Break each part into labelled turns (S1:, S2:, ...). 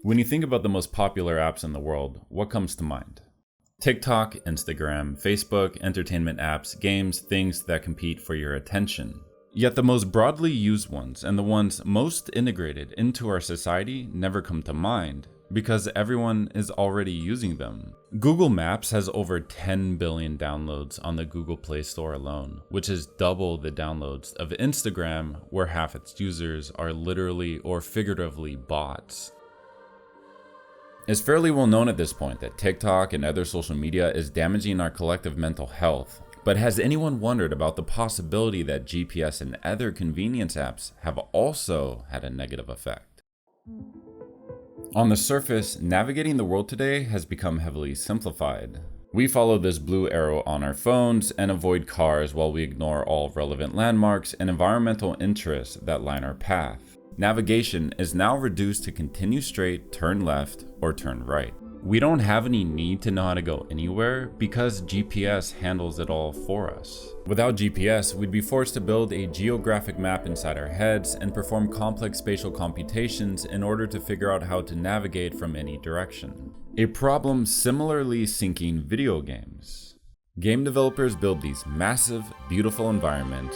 S1: When you think about the most popular apps in the world, what comes to mind? TikTok, Instagram, Facebook, entertainment apps, games, things that compete for your attention. Yet the most broadly used ones and the ones most integrated into our society never come to mind because everyone is already using them. Google Maps has over 10 billion downloads on the Google Play Store alone, which is double the downloads of Instagram, where half its users are literally or figuratively bots. It's fairly well known at this point that TikTok and other social media is damaging our collective mental health. But has anyone wondered about the possibility that GPS and other convenience apps have also had a negative effect? On the surface, navigating the world today has become heavily simplified. We follow this blue arrow on our phones and avoid cars while we ignore all relevant landmarks and environmental interests that line our path. Navigation is now reduced to continue straight, turn left, or turn right. We don't have any need to know how to go anywhere because GPS handles it all for us. Without GPS, we'd be forced to build a geographic map inside our heads and perform complex spatial computations in order to figure out how to navigate from any direction. A problem similarly sinking video games. Game developers build these massive, beautiful environments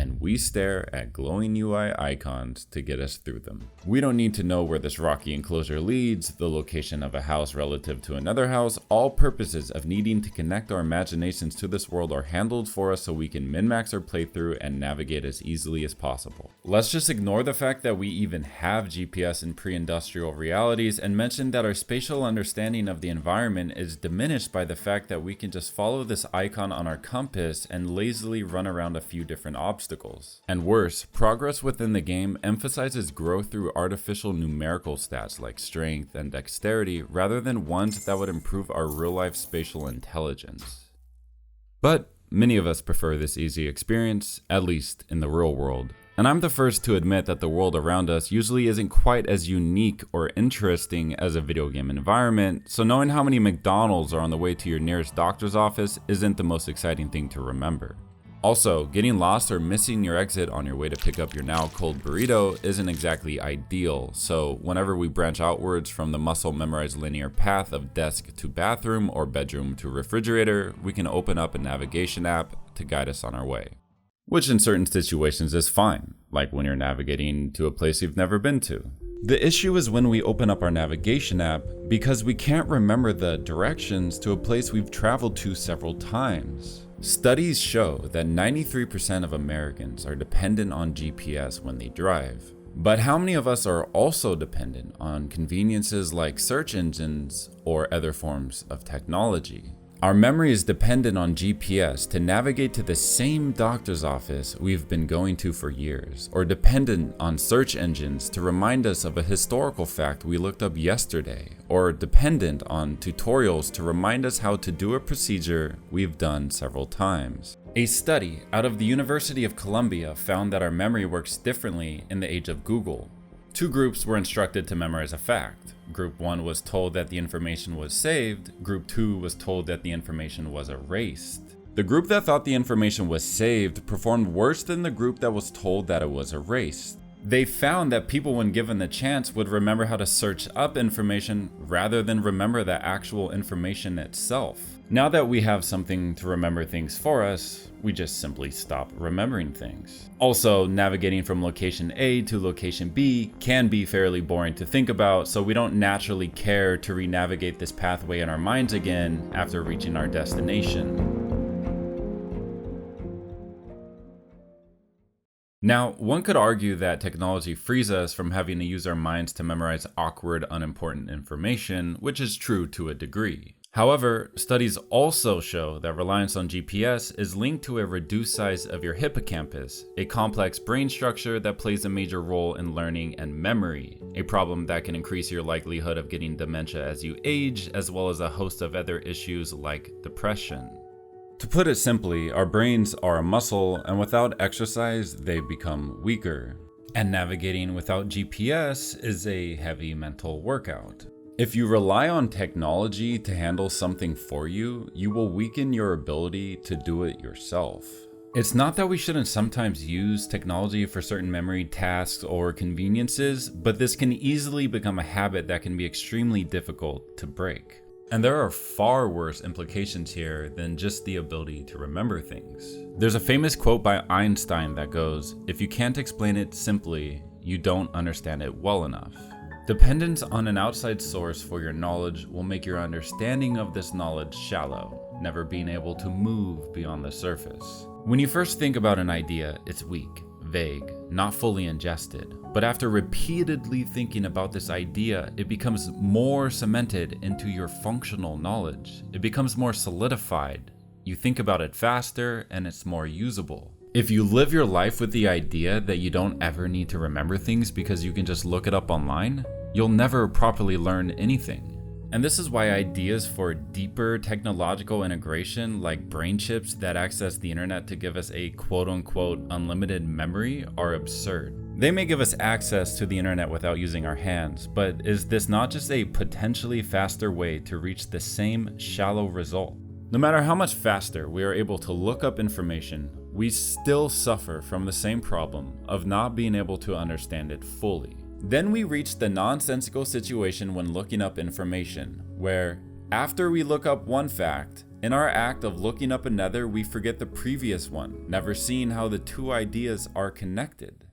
S1: and we stare at glowing UI icons to get us through them. We don't need to know where this rocky enclosure leads, the location of a house relative to another house. All purposes of needing to connect our imaginations to this world are handled for us so we can min-max our playthrough and navigate as easily as possible. Let's just ignore the fact that we even have GPS in pre-industrial realities and mention that our spatial understanding of the environment is diminished by the fact that we can just follow this icon on our compass and lazily run around a few different obstacles. And worse, progress within the game emphasizes growth through artificial numerical stats like strength and dexterity rather than ones that would improve our real-life spatial intelligence. But many of us prefer this easy experience, at least in the real world. And I'm the first to admit that the world around us usually isn't quite as unique or interesting as a video game environment, so knowing how many McDonald's are on the way to your nearest doctor's office isn't the most exciting thing to remember. Also, getting lost or missing your exit on your way to pick up your now cold burrito isn't exactly ideal, so whenever we branch outwards from the muscle-memorized linear path of desk to bathroom or bedroom to refrigerator, we can open up a navigation app to guide us on our way. Which in certain situations is fine, like when you're navigating to a place you've never been to. The issue is when we open up our navigation app because we can't remember the directions to a place we've traveled to several times. Studies show that 93% of Americans are dependent on GPS when they drive. But how many of us are also dependent on conveniences like search engines or other forms of technology? Our memory is dependent on GPS to navigate to the same doctor's office we've been going to for years, or dependent on search engines to remind us of a historical fact we looked up yesterday, or dependent on tutorials to remind us how to do a procedure we've done several times. A study out of the University of Columbia found that our memory works differently in the age of Google. Two groups were instructed to memorize a fact. Group 1 was told that the information was saved. Group 2 was told that the information was erased. The group that thought the information was saved performed worse than the group that was told that it was erased. They found that people, when given the chance, would remember how to search up information rather than remember the actual information itself. Now that we have something to remember things for us, we just simply stop remembering things. Also, navigating from location A to location B can be fairly boring to think about, so we don't naturally care to re-navigate this pathway in our minds again after reaching our destination. Now, one could argue that technology frees us from having to use our minds to memorize awkward, unimportant information, which is true to a degree. However, studies also show that reliance on GPS is linked to a reduced size of your hippocampus, a complex brain structure that plays a major role in learning and memory, a problem that can increase your likelihood of getting dementia as you age, as well as a host of other issues like depression. To put it simply, our brains are a muscle, and without exercise, they become weaker. And navigating without GPS is a heavy mental workout. If you rely on technology to handle something for you, you will weaken your ability to do it yourself. It's not that we shouldn't sometimes use technology for certain memory tasks or conveniences, but this can easily become a habit that can be extremely difficult to break. And there are far worse implications here than just the ability to remember things. There's a famous quote by Einstein that goes, "If you can't explain it simply, you don't understand it well enough." Dependence on an outside source for your knowledge will make your understanding of this knowledge shallow, never being able to move beyond the surface. When you first think about an idea, it's weak, vague, not fully ingested. But after repeatedly thinking about this idea, it becomes more cemented into your functional knowledge. It becomes more solidified. You think about it faster, and it's more usable. If you live your life with the idea that you don't ever need to remember things because you can just look it up online, you'll never properly learn anything. And this is why ideas for deeper technological integration, like brain chips that access the internet to give us a quote-unquote unlimited memory, are absurd. They may give us access to the internet without using our hands, but is this not just a potentially faster way to reach the same shallow result? No matter how much faster we are able to look up information, we still suffer from the same problem of not being able to understand it fully. Then we reach the nonsensical situation when looking up information, where after we look up one fact, in our act of looking up another, we forget the previous one, never seeing how the two ideas are connected.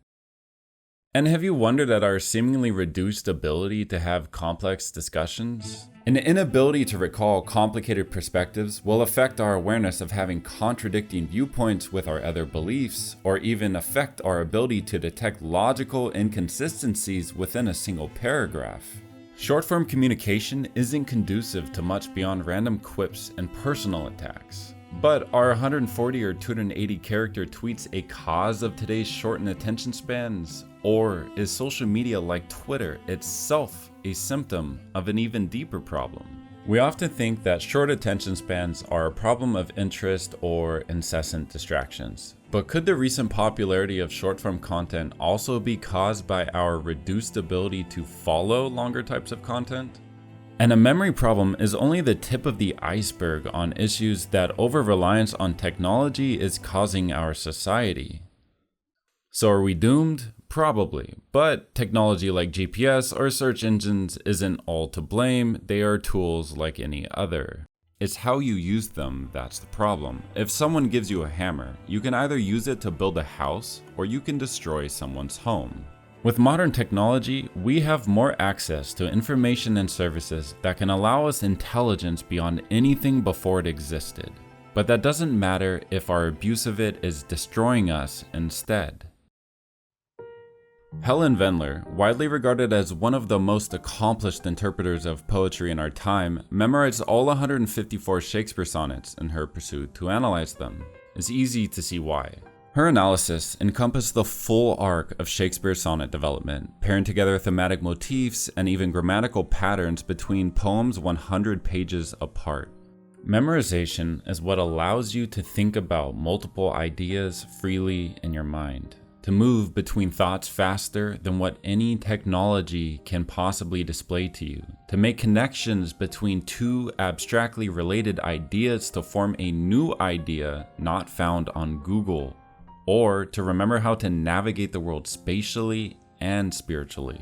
S1: And have you wondered at our seemingly reduced ability to have complex discussions? An inability to recall complicated perspectives will affect our awareness of having contradicting viewpoints with our other beliefs, or even affect our ability to detect logical inconsistencies within a single paragraph. Short-form communication isn't conducive to much beyond random quips and personal attacks. But are 140 or 280 character tweets a cause of today's shortened attention spans? Or is social media like Twitter itself a symptom of an even deeper problem? We often think that short attention spans are a problem of interest or incessant distractions. But could the recent popularity of short-form content also be caused by our reduced ability to follow longer types of content? And a memory problem is only the tip of the iceberg on issues that over-reliance on technology is causing our society. So are we doomed? Probably, but technology like GPS or search engines isn't all to blame. They are tools like any other. It's how you use them that's the problem. If someone gives you a hammer, you can either use it to build a house or you can destroy someone's home. With modern technology, we have more access to information and services that can allow us intelligence beyond anything before it existed. But that doesn't matter if our abuse of it is destroying us instead. Helen Vendler, widely regarded as one of the most accomplished interpreters of poetry in our time, memorized all 154 Shakespeare sonnets in her pursuit to analyze them. It's easy to see why. Her analysis encompassed the full arc of Shakespeare's sonnet development, pairing together thematic motifs and even grammatical patterns between poems 100 pages apart. Memorization is what allows you to think about multiple ideas freely in your mind, to move between thoughts faster than what any technology can possibly display to you, to make connections between two abstractly related ideas to form a new idea not found on Google, or to remember how to navigate the world spatially and spiritually.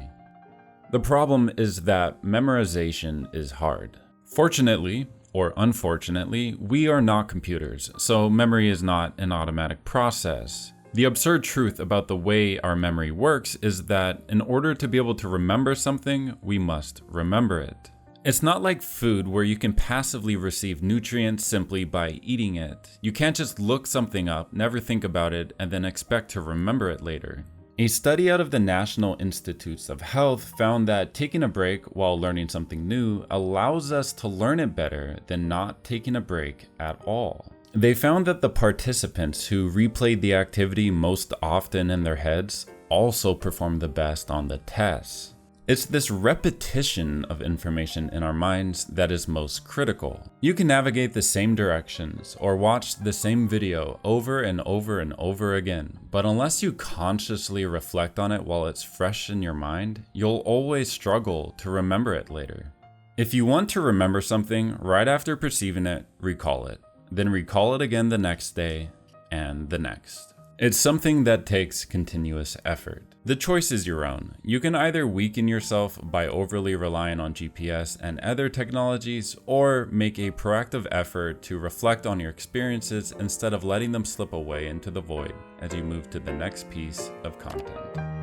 S1: The problem is that memorization is hard. Fortunately, or unfortunately, we are not computers, so memory is not an automatic process. The absurd truth about the way our memory works is that in order to be able to remember something, we must remember it. It's not like food where you can passively receive nutrients simply by eating it. You can't just look something up, never think about it, and then expect to remember it later. A study out of the National Institutes of Health found that taking a break while learning something new allows us to learn it better than not taking a break at all. They found that the participants who replayed the activity most often in their heads also performed the best on the tests. It's this repetition of information in our minds that is most critical. You can navigate the same directions or watch the same video over and over and over again, but unless you consciously reflect on it while it's fresh in your mind, you'll always struggle to remember it later. If you want to remember something, right after perceiving it, recall it. Then recall it again the next day, and the next. It's something that takes continuous effort. The choice is your own. You can either weaken yourself by overly relying on GPS and other technologies, or make a proactive effort to reflect on your experiences instead of letting them slip away into the void as you move to the next piece of content.